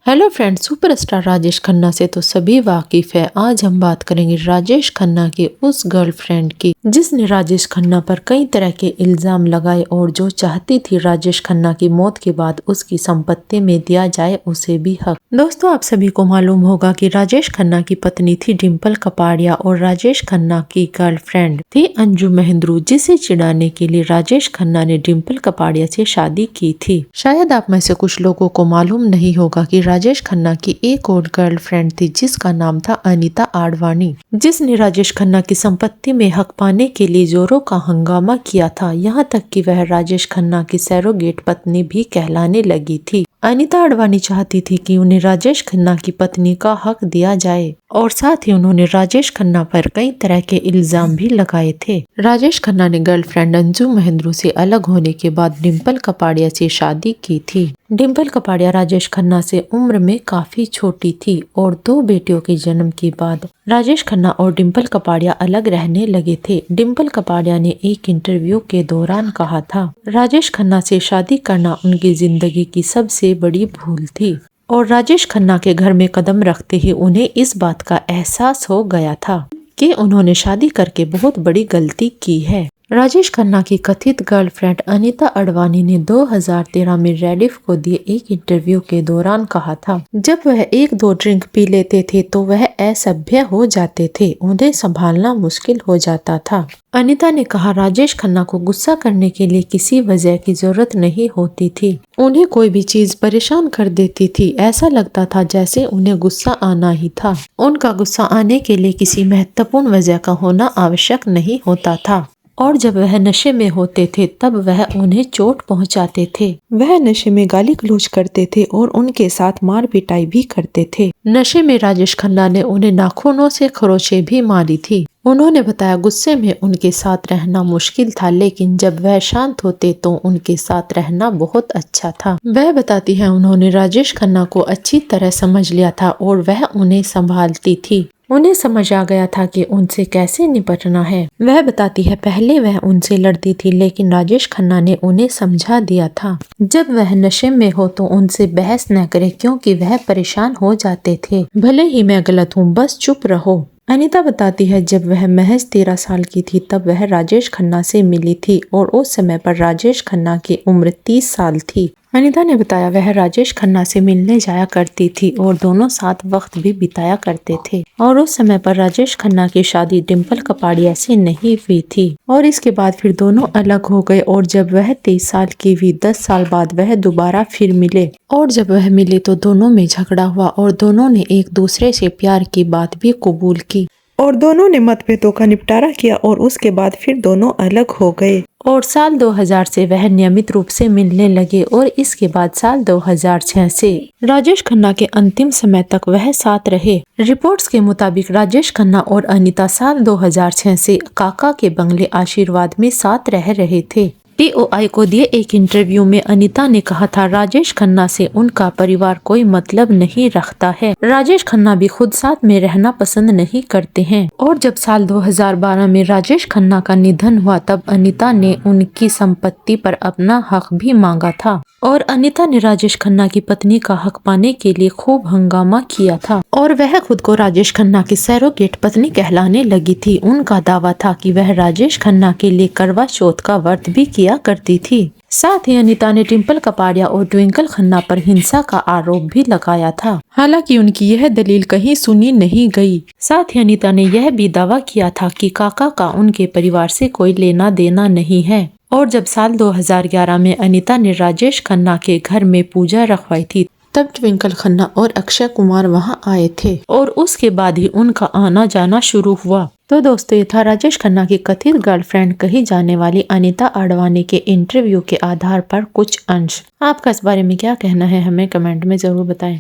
Hello friends, superstar Rajesh Khanna से तो सभी वाकिफ है। आज हम बात करेंगे राजेश खन्ना की उस गर्लफ्रेंड की जिसने राजेश खन्ना पर कई तरह के इल्जाम लगाए और जो चाहती थी राजेश खन्ना की मौत के बाद उसकी संपत्ति में दिया जाए उसे भी हक। दोस्तों, आप सभी को मालूम होगा कि राजेश खन्ना की पत्नी थी डिम्पल कपाड़िया और राजेश खन्ना की गर्लफ्रेंड थी अंजू महेंद्रू, जिसे चिढ़ाने के लिए राजेश खन्ना ने डिम्पल कपाड़िया से शादी की थी। शायद आप में से कुछ लोगों को मालूम नहीं होगा कि राजेश खन्ना की एक और गर्लफ्रेंड थी जिसका नाम था अनीता आडवाणी, जिसने राजेश खन्ना की संपत्ति में हक पाने के लिए जोरों का हंगामा किया था। यहाँ तक कि वह राजेश खन्ना की सैरोगेट पत्नी भी कहलाने लगी थी। अनीता आडवाणी चाहती थी कि उन्हें राजेश खन्ना की पत्नी का हक दिया जाए और साथ ही उन्होंने राजेश खन्ना पर कई तरह के इल्जाम भी लगाए थे। राजेश खन्ना ने गर्लफ्रेंड अंजू महेंद्रू से अलग होने के बाद डिम्पल कपाड़िया से शादी की थी। डिम्पल कपाड़िया राजेश खन्ना से उम्र में काफी छोटी थी और 2 बेटियों के जन्म के बाद राजेश खन्ना और डिम्पल कपाड़िया अलग रहने लगे थे। डिम्पल कपाड़िया ने एक इंटरव्यू के दौरान कहा था, राजेश खन्ना से शादी करना उनकी जिंदगी की सबसे बड़ी भूल थी और राजेश खन्ना के घर में कदम रखते ही उन्हें इस बात का एहसास हो गया था कि उन्होंने शादी करके बहुत बड़ी गलती की है। राजेश खन्ना की कथित गर्लफ्रेंड अनीता आडवाणी ने 2013 में रेडिफ को दिए एक इंटरव्यू के दौरान कहा था, जब वह 1-2 ड्रिंक पी लेते थे तो वह असभ्य हो जाते थे, उन्हें संभालना मुश्किल हो जाता था। अनीता ने कहा, राजेश खन्ना को गुस्सा करने के लिए किसी वजह की जरूरत नहीं होती थी, उन्हें कोई भी चीज परेशान कर देती थी। ऐसा लगता था जैसे उन्हें गुस्सा आना ही था। उनका गुस्सा आने के लिए किसी महत्वपूर्ण वजह का होना आवश्यक नहीं होता था और जब वह नशे में होते थे तब वह उन्हें चोट पहुंचाते थे। वह नशे में गाली गलौज करते थे और उनके साथ मार पिटाई भी करते थे। नशे में राजेश खन्ना ने उन्हें नाखूनों से खरोंचें भी मारी थी। उन्होंने बताया, गुस्से में उनके साथ रहना मुश्किल था लेकिन जब वह शांत होते तो उनके साथ रहना बहुत अच्छा था। वह बताती है, उन्होंने राजेश खन्ना को अच्छी तरह समझ लिया था और वह उन्हें संभालती थी। उन्हें समझ आ गया था कि उनसे कैसे निपटना है। वह बताती है, पहले वह उनसे लड़ती थी लेकिन राजेश खन्ना ने उन्हें समझा दिया था। जब वह नशे में हो तो उनसे बहस न करे क्योंकि वह परेशान हो जाते थे। भले ही मैं गलत हूँ, बस चुप रहो। अनीता बताती है, जब वह महज 13 साल की थी तब वह राजेश खन्ना से मिली थी और उस समय पर राजेश खन्ना की उम्र 30 साल थी। अनीता ने बताया, वह राजेश खन्ना से मिलने जाया करती थी और दोनों साथ वक्त भी बिताया करते थे और उस समय पर राजेश खन्ना की शादी डिम्पल कपाड़िया से नहीं हुई थी और इसके बाद फिर दोनों अलग हो गए और जब वह 23 साल की हुई 10 साल बाद वह दोबारा फिर मिले और जब वह मिले तो दोनों में झगड़ा हुआ और दोनों ने एक दूसरे से प्यार की बात भी कबूल की और दोनों ने मतभेदों का निपटारा किया और उसके बाद फिर दोनों अलग हो गए और साल 2000 से वह नियमित रूप से मिलने लगे और इसके बाद साल 2006 से राजेश खन्ना के अंतिम समय तक वह साथ रहे। रिपोर्ट्स के मुताबिक राजेश खन्ना और अनीता साल 2006 से काका के बंगले आशीर्वाद में साथ रह रहे थे। TOI को दिए एक इंटरव्यू में अनीता ने कहा था, राजेश खन्ना से उनका परिवार कोई मतलब नहीं रखता है। राजेश खन्ना भी खुद साथ में रहना पसंद नहीं करते हैं और जब साल 2012 में राजेश खन्ना का निधन हुआ तब अनीता ने उनकी संपत्ति पर अपना हक भी मांगा था और अनीता ने राजेश खन्ना की पत्नी का हक पाने के लिए खूब हंगामा किया था और वह खुद को राजेश खन्ना की सैरोगेट पत्नी कहलाने लगी थी। उनका दावा था कि वह राजेश खन्ना के लिए करवा चौथ का व्रत भी किया करती थी। साथ ही अनीता ने डिम्पल कपाड़िया और ट्विंकल खन्ना पर हिंसा का आरोप भी लगाया था। हालांकि उनकी यह दलील कहीं सुनी नहीं गई। साथ ही अनीता ने यह भी दावा किया था कि काका का उनके परिवार से कोई लेना देना नहीं है और जब साल 2011 में अनीता ने राजेश खन्ना के घर में पूजा रखवाई थी तब ट्विंकल खन्ना और अक्षय कुमार वहां आए थे और उसके बाद ही उनका आना जाना शुरू हुआ। तो दोस्तों, ये था राजेश खन्ना की कथित गर्लफ्रेंड कही जाने वाली अनीता आडवाणी के इंटरव्यू के आधार पर कुछ अंश। आपका इस बारे में क्या कहना है, हमें कमेंट में जरूर बताएं।